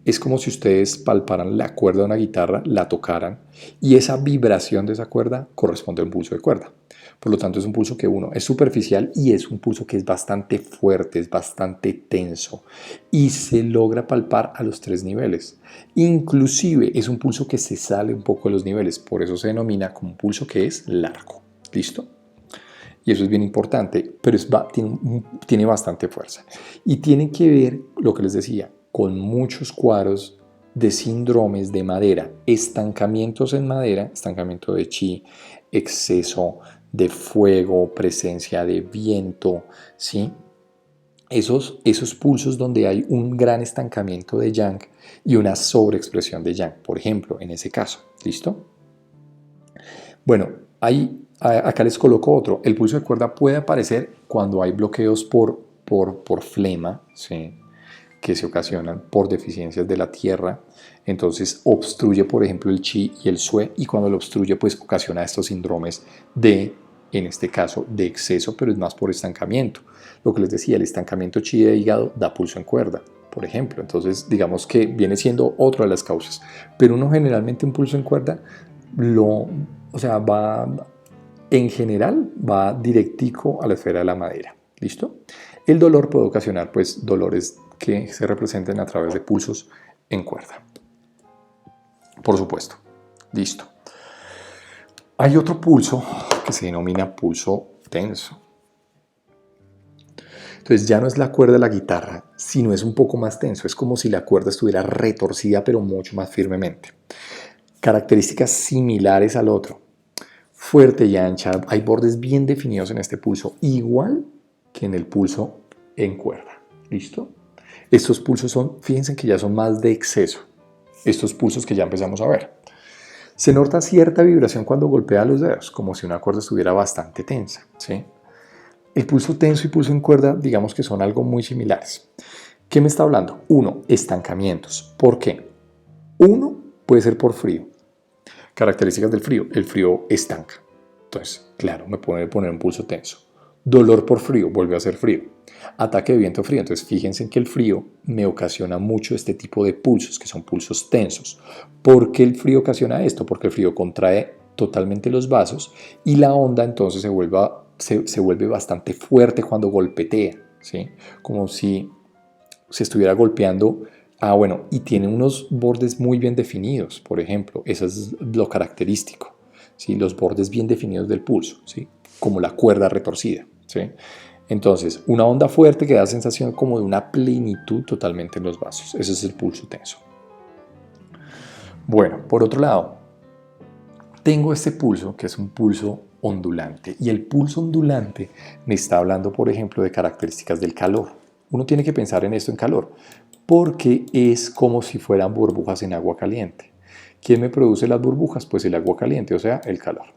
Es como si ustedes palparan la cuerda de una guitarra, la tocaran y esa vibración de esa cuerda corresponde a un pulso de cuerda. Por lo tanto, es un pulso que es superficial y es un pulso que es bastante fuerte, es bastante tenso y se logra palpar a los 3 niveles. Inclusive es un pulso que se sale un poco de los niveles, por eso se denomina como un pulso que es largo. ¿Listo? Y eso es bien importante, pero tiene bastante fuerza. Y tiene que ver, lo que les decía, con muchos cuadros de síndromes de madera, estancamientos en madera, estancamiento de chi, exceso de fuego, presencia de viento, ¿sí? Esos pulsos donde hay un gran estancamiento de yang y una sobreexpresión de yang, por ejemplo, en ese caso. ¿Listo? Bueno, acá les coloco otro. El pulso de cuerda puede aparecer cuando hay bloqueos por flema, ¿sí? Que se ocasionan por deficiencias de la tierra. Entonces obstruye, por ejemplo, el chi y el sue, y cuando lo obstruye, pues ocasiona estos síndromes en este caso, de exceso, pero es más por estancamiento. Lo que les decía, el estancamiento chi de hígado da pulso en cuerda, por ejemplo. Entonces, digamos que viene siendo otra de las causas. Pero uno generalmente un pulso en cuerda en general va directico a la esfera de la madera. ¿Listo? El dolor puede ocasionar pues dolores que se representen a través de pulsos en cuerda. Por supuesto. Listo. Hay otro pulso que se denomina pulso tenso. Entonces ya no es la cuerda de la guitarra, sino es un poco más tenso. Es como si la cuerda estuviera retorcida, pero mucho más firmemente. Características similares al otro. Fuerte y ancha. Hay bordes bien definidos en este pulso, igual que en el pulso en cuerda. ¿Listo? Estos pulsos fíjense que ya son más de exceso. Estos pulsos que ya empezamos a ver. Se nota cierta vibración cuando golpea los dedos, como si una cuerda estuviera bastante tensa, ¿sí? El pulso tenso y pulso en cuerda, digamos que son algo muy similares. ¿Qué me está hablando? 1. Estancamientos. ¿Por qué? 1 puede ser por frío. Características del frío. El frío estanca. Entonces, claro, me puede poner un pulso tenso. Dolor por frío, vuelve a ser frío. Ataque de viento frío. Entonces, fíjense que el frío me ocasiona mucho este tipo de pulsos, que son pulsos tensos. ¿Por qué el frío ocasiona esto? Porque el frío contrae totalmente los vasos y la onda entonces se vuelve bastante fuerte cuando golpetea, ¿sí? Como si se estuviera golpeando. Y tiene unos bordes muy bien definidos, por ejemplo. Eso es lo característico, ¿sí? Los bordes bien definidos del pulso, ¿sí? Como la cuerda retorcida, ¿sí? Entonces, una onda fuerte que da sensación como de una plenitud totalmente en los vasos. Ese es el pulso tenso. Bueno, por otro lado, tengo este pulso que es un pulso ondulante, y el pulso ondulante me está hablando, por ejemplo, de características del calor. Uno tiene que pensar en esto en calor, porque es como si fueran burbujas en agua caliente. ¿Quién me produce las burbujas? Pues el agua caliente, o sea, el calor.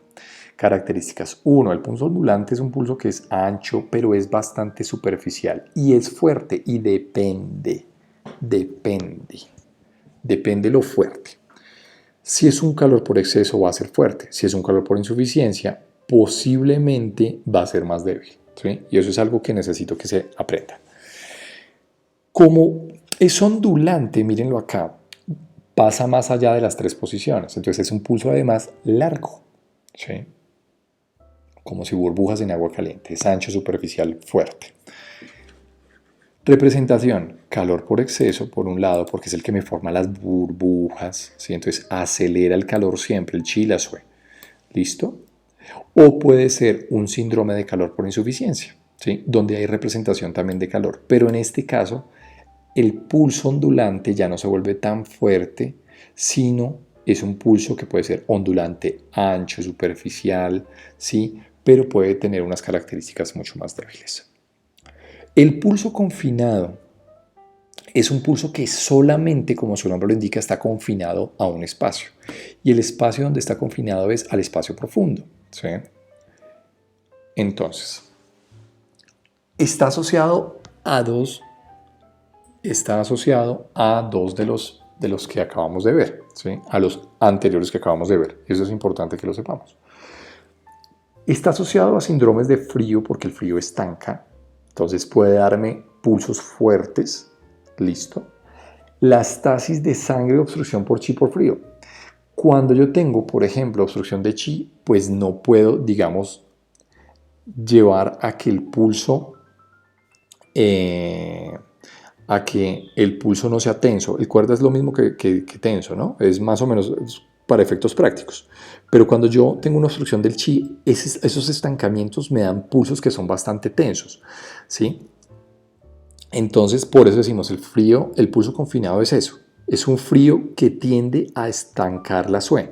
Características. 1. El pulso ondulante es un pulso que es ancho, pero es bastante superficial y es fuerte y depende lo fuerte. Si es un calor por exceso va a ser fuerte, si es un calor por insuficiencia posiblemente va a ser más débil, ¿sí? Y eso es algo que necesito que se aprenda. Como es ondulante, mírenlo acá, pasa más allá de las 3 posiciones, entonces es un pulso además largo, ¿sí? Como si burbujas en agua caliente, es ancho, superficial, fuerte. Representación, calor por exceso, por un lado, porque es el que me forma las burbujas, ¿sí? Entonces acelera el calor siempre, el chi y la sue. ¿Listo? O puede ser un síndrome de calor por insuficiencia, ¿sí? Donde hay representación también de calor. Pero en este caso, el pulso ondulante ya no se vuelve tan fuerte, sino es un pulso que puede ser ondulante, ancho, superficial, ¿sí? Pero puede tener unas características mucho más débiles. El pulso confinado es un pulso que solamente, como su nombre lo indica, está confinado a un espacio. Y el espacio donde está confinado es al espacio profundo, ¿sí? Entonces, está asociado a dos de los que acabamos de ver, ¿sí? A los anteriores que acabamos de ver. Eso es importante que lo sepamos. Está asociado a síndromes de frío porque el frío estanca. Entonces puede darme pulsos fuertes, listo. La estasis de sangre, obstrucción por chi por frío. Cuando yo tengo, por ejemplo, obstrucción de chi, pues no puedo, digamos, llevar a que el pulso, no sea tenso. El cuerda es lo mismo que tenso, ¿no? Es más o menos para efectos prácticos. Pero cuando yo tengo una obstrucción del chi, esos estancamientos me dan pulsos que son bastante tensos, ¿sí? Entonces, por eso decimos el frío, el pulso confinado es eso. Es un frío que tiende a estancar la sue.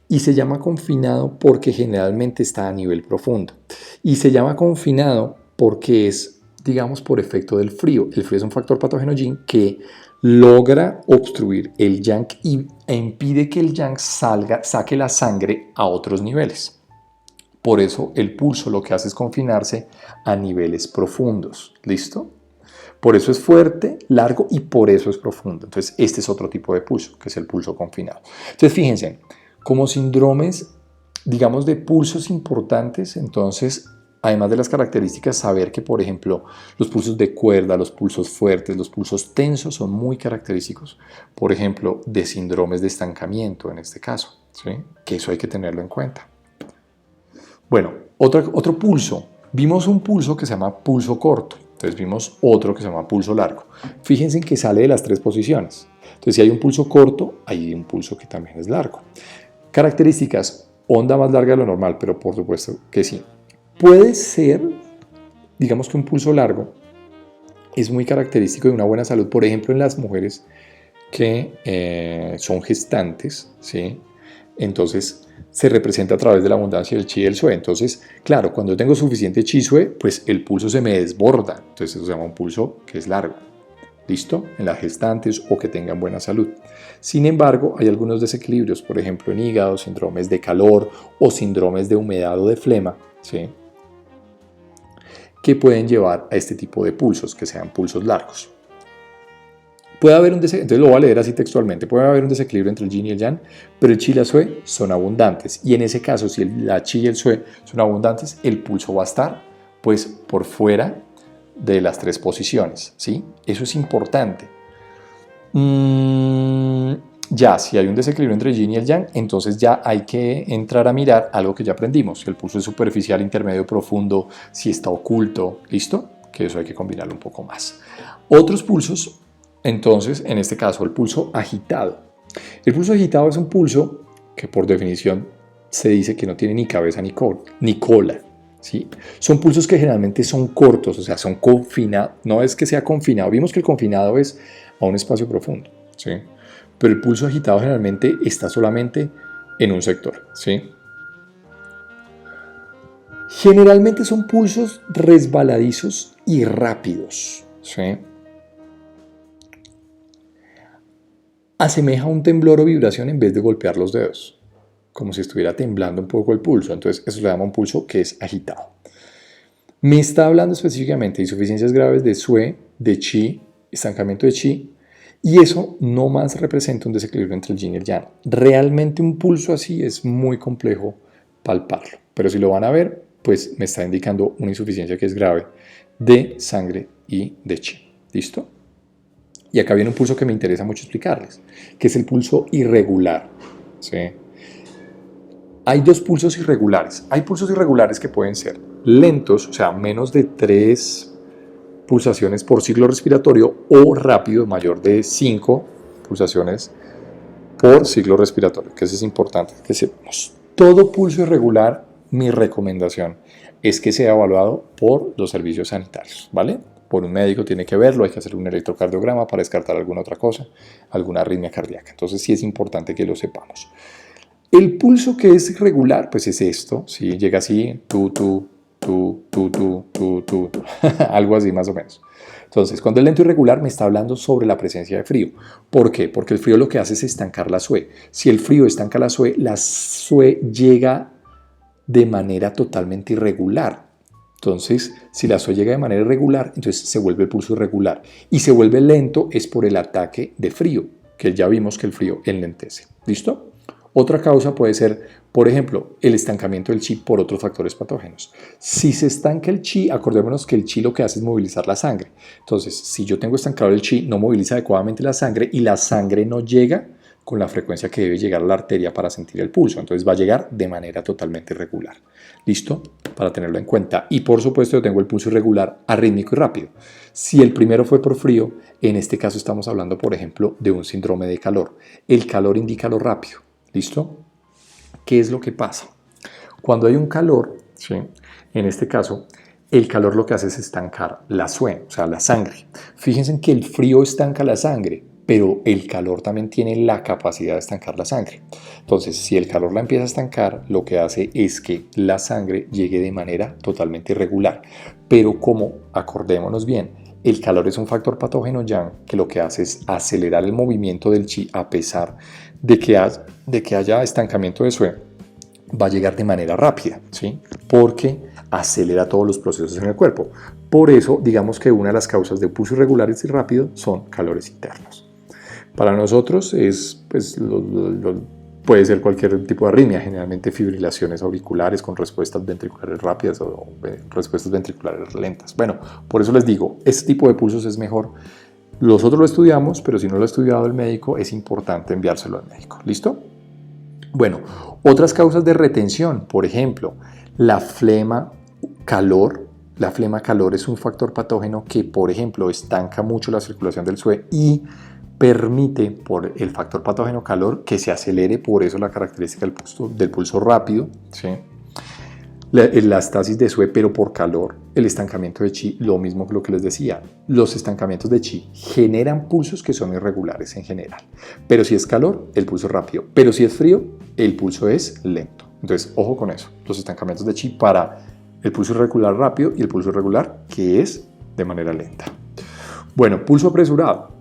Y se llama confinado porque generalmente está a nivel profundo. Y se llama confinado porque es, digamos, por efecto del frío. El frío es un factor patógeno yin que logra obstruir el yang e impide que el yang saque la sangre a otros niveles. Por eso el pulso lo que hace es confinarse a niveles profundos. ¿Listo? Por eso es fuerte, largo y por eso es profundo. Entonces este es otro tipo de pulso, que es el pulso confinado. Entonces fíjense, como síndromes, digamos, de pulsos importantes, entonces, además de las características, saber que, por ejemplo, los pulsos de cuerda, los pulsos fuertes, los pulsos tensos son muy característicos, por ejemplo, de síndromes de estancamiento en este caso, ¿sí? Que eso hay que tenerlo en cuenta. Bueno, otro pulso. Vimos un pulso que se llama pulso corto, entonces vimos otro que se llama pulso largo. Fíjense que sale de las 3 posiciones. Entonces, si hay un pulso corto, hay un pulso que también es largo. Características, onda más larga de lo normal, pero por supuesto que sí. Puede ser, digamos que un pulso largo es muy característico de una buena salud, por ejemplo, en las mujeres que son gestantes, ¿sí? Entonces, se representa a través de la abundancia del chi y del sue. Entonces, claro, cuando tengo suficiente chi sue, pues el pulso se me desborda. Entonces, eso se llama un pulso que es largo. ¿Listo? En las gestantes o que tengan buena salud. Sin embargo, hay algunos desequilibrios, por ejemplo en hígado, síndromes de calor o síndromes de humedad o de flema, ¿sí? Que pueden llevar a este tipo de pulsos, que sean pulsos largos. Puede haber un desequilibrio, entonces lo voy a leer así textualmente, puede haber un desequilibrio entre el yin y el yang, pero el chi y la sue son abundantes. Y en ese caso, si la chi y el sue son abundantes, el pulso va a estar pues por fuera de las 3 posiciones, ¿sí? Eso es importante. Ya, si hay un desequilibrio entre el yin y el yang, entonces ya hay que entrar a mirar algo que ya aprendimos, si el pulso es superficial, intermedio, profundo, si está oculto, ¿listo? Que eso hay que combinarlo un poco más. Otros pulsos, entonces, en este caso, el pulso agitado. El pulso agitado es un pulso que por definición se dice que no tiene ni cabeza ni cola. ¿Sí? Son pulsos que generalmente son cortos, o sea, son confinados. No es que sea confinado. Vimos que el confinado es a un espacio profundo. ¿Sí? Pero el pulso agitado generalmente está solamente en un sector. ¿Sí? Generalmente son pulsos resbaladizos y rápidos. ¿Sí? Asemeja un temblor o vibración en vez de golpear los dedos, como si estuviera temblando un poco el pulso. Entonces eso se llama un pulso que es agitado. Me está hablando específicamente de insuficiencias graves de SUE, de Qi, estancamiento de Qi, y eso no más representa un desequilibrio entre el yin y el yang. Realmente un pulso así es muy complejo palparlo, pero si lo van a ver, pues me está indicando una insuficiencia que es grave de sangre y de Qi. ¿Listo? Y acá viene un pulso que me interesa mucho explicarles, que es el pulso irregular. ¿Sí? Hay dos pulsos irregulares. Hay pulsos irregulares que pueden ser lentos, o sea, menos de 3 pulsaciones por ciclo respiratorio, o rápido, mayor de 5 pulsaciones por ciclo respiratorio, que eso es importante que sepamos. Todo pulso irregular, mi recomendación es que sea evaluado por los servicios sanitarios, ¿vale? Por un médico tiene que verlo, hay que hacer un electrocardiograma para descartar alguna otra cosa, alguna arritmia cardíaca. Entonces sí es importante que lo sepamos. El pulso que es irregular, pues es esto, ¿sí? Llega así, algo así más o menos. Entonces, cuando es lento y irregular me está hablando sobre la presencia de frío. ¿Por qué? Porque el frío lo que hace es estancar la SUE. Si el frío estanca la SUE llega de manera totalmente irregular. Entonces, si la SUE llega de manera irregular, entonces se vuelve el pulso irregular. Y se vuelve lento es por el ataque de frío, que ya vimos que el frío enlentece. ¿Listo? Otra causa puede ser, por ejemplo, el estancamiento del Qi por otros factores patógenos. Si se estanca el Qi, acordémonos que el Qi lo que hace es movilizar la sangre. Entonces, si yo tengo estancado el Qi, no moviliza adecuadamente la sangre y la sangre no llega con la frecuencia que debe llegar a la arteria para sentir el pulso. Entonces va a llegar de manera totalmente irregular. ¿Listo? Para tenerlo en cuenta. Y por supuesto yo tengo el pulso irregular, arrítmico y rápido. Si el primero fue por frío, en este caso estamos hablando, por ejemplo, de un síndrome de calor. El calor indica lo rápido. ¿Listo? ¿Qué es lo que pasa? Cuando hay un calor, ¿sí? En este caso, el calor lo que hace es estancar la SUE, o sea, la sangre. Fíjense en que el frío estanca la sangre, pero el calor también tiene la capacidad de estancar la sangre. Entonces, si el calor la empieza a estancar, lo que hace es que la sangre llegue de manera totalmente irregular. Pero como, acordémonos bien, el calor es un factor patógeno yang que lo que hace es acelerar el movimiento del Qi a pesar de que haya estancamiento de SUE, va a llegar de manera rápida, ¿sí? Porque acelera todos los procesos en el cuerpo. Por eso, digamos que una de las causas de pulso irregulares y rápido son calores internos. Para nosotros pues, puede ser cualquier tipo de arritmia, generalmente fibrilaciones auriculares con respuestas ventriculares rápidas o respuestas ventriculares lentas. Bueno, por eso les digo, este tipo de pulsos es mejor. Nosotros lo estudiamos, pero si no lo ha estudiado el médico, es importante enviárselo al médico. ¿Listo? Bueno, otras causas de retención, por ejemplo, la flema calor. La flema calor es un factor patógeno que, por ejemplo, estanca mucho la circulación del SUE y permite, por el factor patógeno calor, que se acelere, por eso la característica del pulso rápido, ¿sí? La estasis de SUE, pero por calor, el estancamiento de Qi, lo mismo que lo que les decía. Los estancamientos de Qi generan pulsos que son irregulares en general. Pero si es calor, el pulso es rápido. Pero si es frío, el pulso es lento. Entonces, ojo con eso. Los estancamientos de Qi para el pulso irregular rápido y el pulso irregular que es de manera lenta. Bueno, pulso apresurado.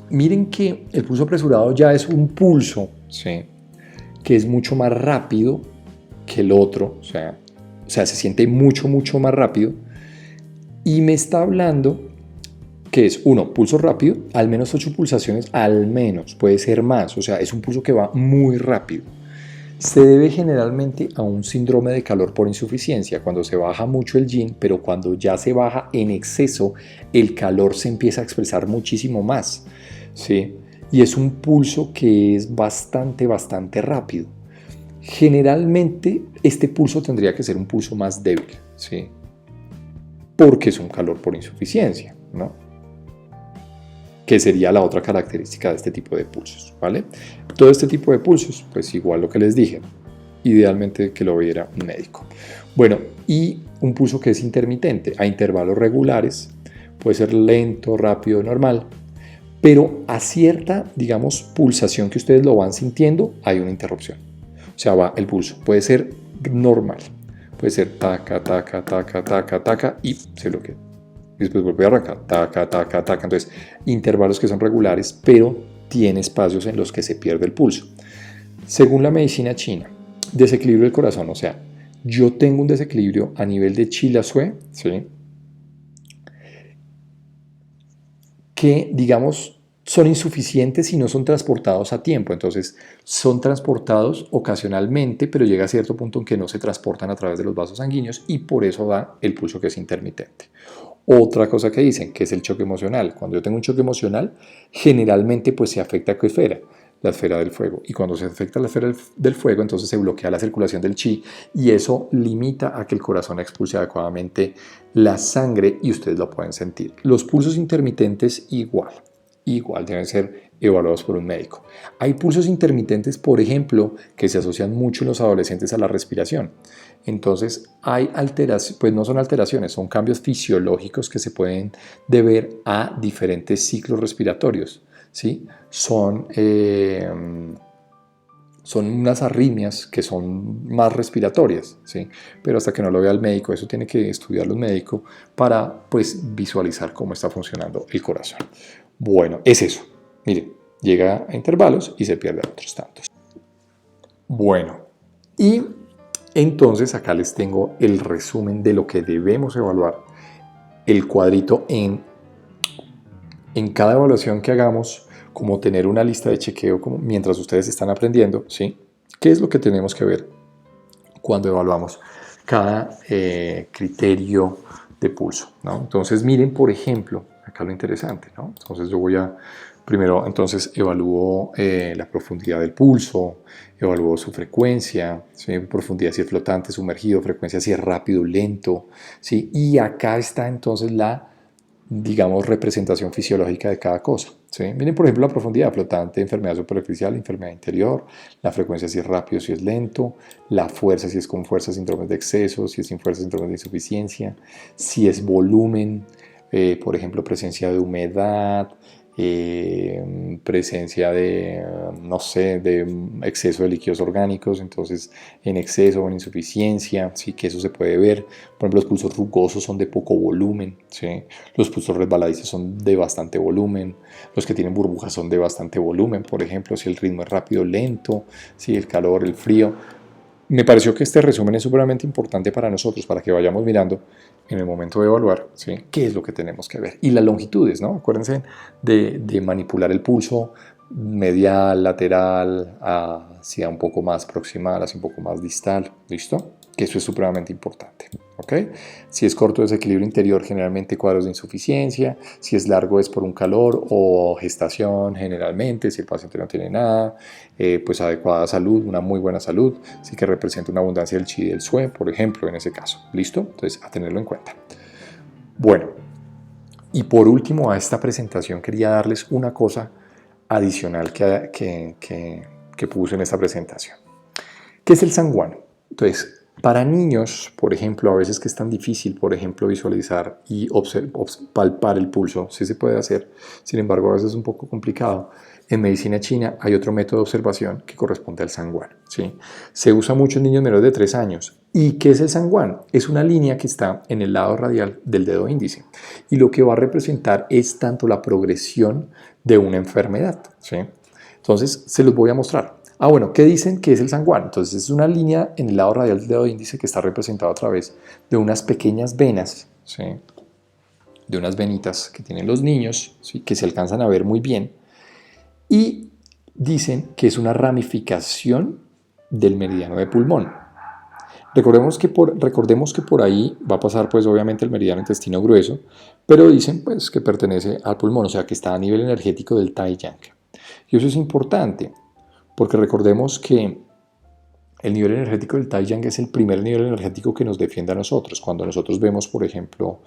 Miren que el pulso apresurado ya es un pulso, ¿sí? Que es mucho más rápido que el otro, o sea, se siente mucho más rápido y me está hablando que es, pulso rápido, al menos 8 pulsaciones, al menos, puede ser más, o sea, es un pulso que va muy rápido. Se debe generalmente a un síndrome de calor por insuficiencia, cuando se baja mucho el yin, pero cuando ya se baja en exceso, el calor se empieza a expresar muchísimo más, ¿sí? Y es un pulso que es bastante rápido. Generalmente este pulso tendría que ser un pulso más débil, ¿sí? Porque es un calor por insuficiencia, ¿no? Que sería la otra característica de este tipo de pulsos, ¿vale? Todo este tipo de pulsos, pues igual lo que les dije, idealmente que lo viera un médico. Bueno, y un pulso que es intermitente, a intervalos regulares, puede ser lento, rápido, normal, pero a cierta, digamos, pulsación que ustedes lo van sintiendo, hay una interrupción. O sea, va el pulso, puede ser normal, puede ser taca, taca, taca, taca, taca, y se bloquea. Y después vuelve a arrancar, taca, taca, taca. Entonces, intervalos que son regulares, pero tiene espacios en los que se pierde el pulso. Según la medicina china, desequilibrio del corazón, o sea, yo tengo un desequilibrio a nivel de Chi-La-Sui, ¿sí? Que, digamos, son insuficientes y no son transportados a tiempo. Entonces, son transportados ocasionalmente, pero llega a cierto punto en que no se transportan a través de los vasos sanguíneos y por eso da el pulso que es intermitente. Otra cosa que dicen, que es el choque emocional. Cuando yo tengo un choque emocional, generalmente pues se afecta a qué esfera, la esfera del fuego. Y cuando se afecta la esfera del fuego, entonces se bloquea la circulación del chi y eso limita a que el corazón expulse adecuadamente la sangre y ustedes lo pueden sentir. Los pulsos intermitentes igual deben ser evaluados por un médico. Hay pulsos intermitentes, por ejemplo, que se asocian mucho en los adolescentes a la respiración. Entonces hay alteraciones, pues no son alteraciones, son cambios fisiológicos que se pueden deber a diferentes ciclos respiratorios, ¿sí? Son unas arritmias que son más respiratorias, ¿sí? Pero hasta que no lo vea el médico, eso tiene que estudiarlo un médico para pues visualizar cómo está funcionando el corazón. Bueno, es eso. Miren, llega a intervalos y se pierde a otros tantos. Bueno, y entonces acá les tengo el resumen de lo que debemos evaluar. El cuadrito en cada evaluación que hagamos, como tener una lista de chequeo como mientras ustedes están aprendiendo, ¿sí? ¿Qué es lo que tenemos que ver cuando evaluamos cada criterio de pulso, ¿no? Entonces miren, por ejemplo, acá lo interesante, ¿no? Entonces yo voy a, primero entonces evalúo la profundidad del pulso, evalúo su frecuencia, ¿sí? Profundidad si es flotante, sumergido, frecuencia si es rápido, lento, ¿sí? Y acá está entonces la, digamos, representación fisiológica de cada cosa, ¿sí? Miren, por ejemplo, la profundidad flotante, enfermedad superficial, enfermedad interior, la frecuencia si es rápido, si es lento, la fuerza si es con fuerza, síndromes de exceso, si es sin fuerza, síndromes de insuficiencia, si es volumen, por ejemplo, presencia de humedad, presencia de, no sé, de exceso de líquidos orgánicos, entonces en exceso o en insuficiencia, sí, que eso se puede ver. Por ejemplo, los pulsos rugosos son de poco volumen, ¿sí? Los pulsos resbaladizos son de bastante volumen, los que tienen burbujas son de bastante volumen, por ejemplo, si el ritmo es rápido o lento, si el calor, el frío. Me pareció que este resumen es supremamente importante para nosotros, para que vayamos mirando en el momento de evaluar, ¿sí? Qué es lo que tenemos que ver. Y las longitudes, ¿no? Acuérdense de manipular el pulso medial, lateral, hacia un poco más proximal, hacia un poco más distal, ¿listo? Que eso es supremamente importante, ¿ok? Si es corto, desequilibrio interior, generalmente cuadros de insuficiencia. Si es largo, es por un calor o gestación, generalmente. Si el paciente no tiene nada, pues adecuada salud, una muy buena salud. Sí que representa una abundancia del chi y del sue, por ejemplo, en ese caso, ¿listo? Entonces, a tenerlo en cuenta. Bueno, y por último, a esta presentación quería darles una cosa adicional que puse en esta presentación, que es el sanguán. Entonces, para niños, por ejemplo, a veces que es tan difícil, por ejemplo, visualizar y palpar el pulso, sí se puede hacer, sin embargo, a veces es un poco complicado. En medicina china hay otro método de observación que corresponde al sanguán, ¿sí? Se usa mucho en niños menores de 3 años. ¿Y qué es el sanguán? Es una línea que está en el lado radial del dedo índice y lo que va a representar es tanto la progresión de una enfermedad, ¿sí? Entonces, se los voy a mostrar. Bueno, ¿qué dicen que es el sanguán? Entonces es una línea en el lado radial del dedo índice que está representada a través de unas pequeñas venas, ¿sí? De unas venitas que tienen los niños, ¿sí? Que se alcanzan a ver muy bien, y dicen que es una ramificación del meridiano de pulmón. Recordemos que por ahí va a pasar pues obviamente el meridiano intestino grueso, pero dicen pues que pertenece al pulmón, o sea que está a nivel energético del Taiyang. Y eso es importante, porque recordemos que el nivel energético del Taiyang es el primer nivel energético que nos defiende a nosotros. Cuando nosotros vemos, por ejemplo,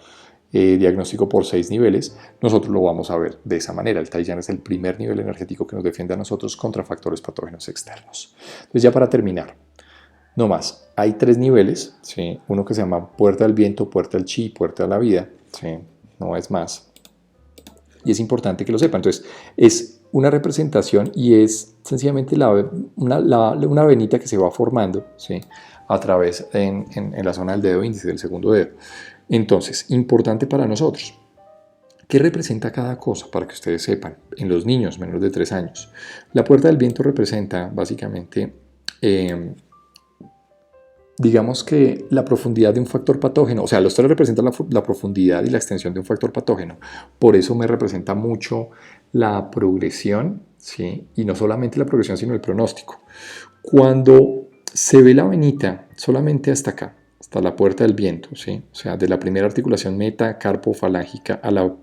diagnóstico por 6 niveles, nosotros lo vamos a ver de esa manera. El Taiyang es el primer nivel energético que nos defiende a nosotros contra factores patógenos externos. Entonces, ya para terminar, No más. Hay 3 niveles, ¿sí? Uno que se llama puerta del viento, puerta del chi, puerta de la vida, ¿sí? No es más. Y es importante que lo sepan. Entonces, es una representación y es sencillamente una venita que se va formando, ¿sí? A través en la zona del dedo índice, del segundo dedo. Entonces, importante para nosotros. ¿Qué representa cada cosa? Para que ustedes sepan, en los niños menores de 3 años. La puerta del viento representa básicamente, digamos que la profundidad de un factor patógeno. O sea, los 3 representan la profundidad y la extensión de un factor patógeno. Por eso me representa mucho la progresión, ¿sí? Y no solamente la progresión, sino el pronóstico. Cuando se ve la venita solamente hasta acá, hasta la puerta del viento, ¿sí? O sea, de la primera articulación metacarpofalángica a la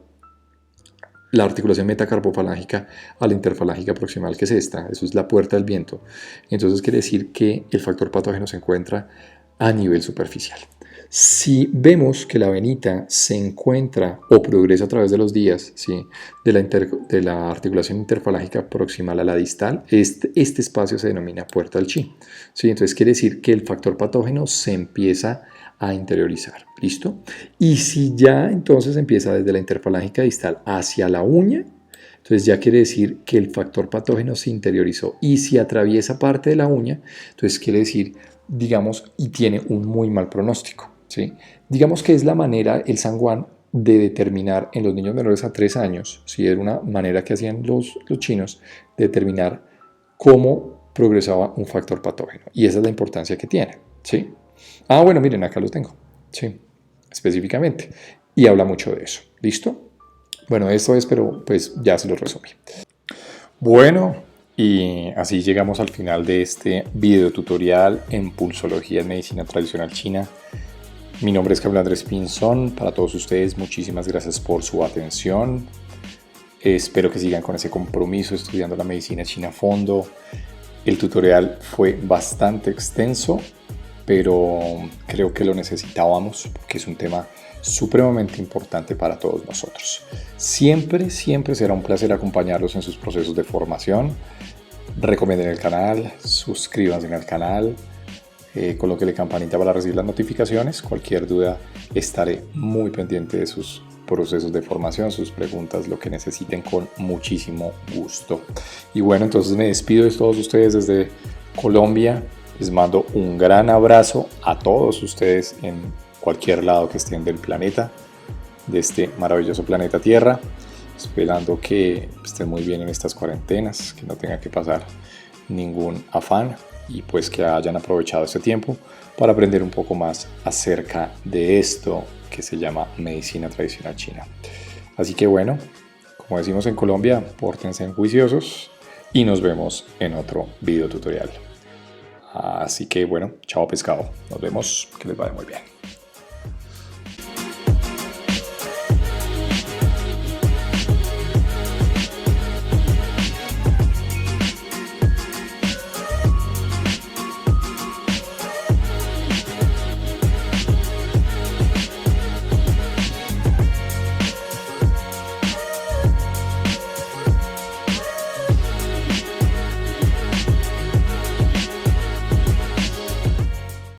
articulación metacarpofalángica a la interfalángica proximal, que es esta, eso es la puerta del viento. Entonces quiere decir que el factor patógeno se encuentra a nivel superficial. Si vemos que la venita se encuentra o progresa a través de los días, ¿sí? de la articulación interfalángica proximal a la distal, este espacio se denomina puerta del chi, ¿sí? Entonces quiere decir que el factor patógeno se empieza a interiorizar, ¿listo? Y si ya entonces empieza desde la interfalángica distal hacia la uña, entonces ya quiere decir que el factor patógeno se interiorizó. Y si atraviesa parte de la uña, entonces quiere decir, digamos, y tiene un muy mal pronóstico, ¿sí? Digamos que es la manera, el Sanguán, de determinar en los niños menores a 3 años, si era una manera que hacían los chinos, de determinar cómo progresaba un factor patógeno. Y esa es la importancia que tiene, ¿sí? Ah, bueno, miren, acá lo tengo, sí, específicamente. Y habla mucho de eso, ¿listo? Bueno, esto es, pero pues ya se lo resumí. Bueno, y así llegamos al final de este video tutorial en pulsología en medicina tradicional china. Mi nombre es Camilo Andrés Pinzón. Para todos ustedes, muchísimas gracias por su atención. Espero que sigan con ese compromiso estudiando la medicina china a fondo. El tutorial fue bastante extenso, pero creo que lo necesitábamos porque es un tema supremamente importante para todos nosotros. Siempre será un placer acompañarlos en sus procesos de formación. Recomienden el canal, suscríbanse al canal, colóquenle campanita para recibir las notificaciones. Cualquier duda, estaré muy pendiente de sus procesos de formación, sus preguntas, lo que necesiten, con muchísimo gusto. Y bueno, entonces me despido de todos ustedes desde Colombia. Les mando un gran abrazo a todos ustedes en cualquier lado que estén del planeta, de este maravilloso planeta Tierra, esperando que estén muy bien en estas cuarentenas, que no tengan que pasar ningún afán y pues que hayan aprovechado este tiempo para aprender un poco más acerca de esto que se llama medicina tradicional china. Así que bueno, como decimos en Colombia, pórtense juiciosos y nos vemos en otro video tutorial. Así que bueno, chao pescado, nos vemos, que les vaya muy bien.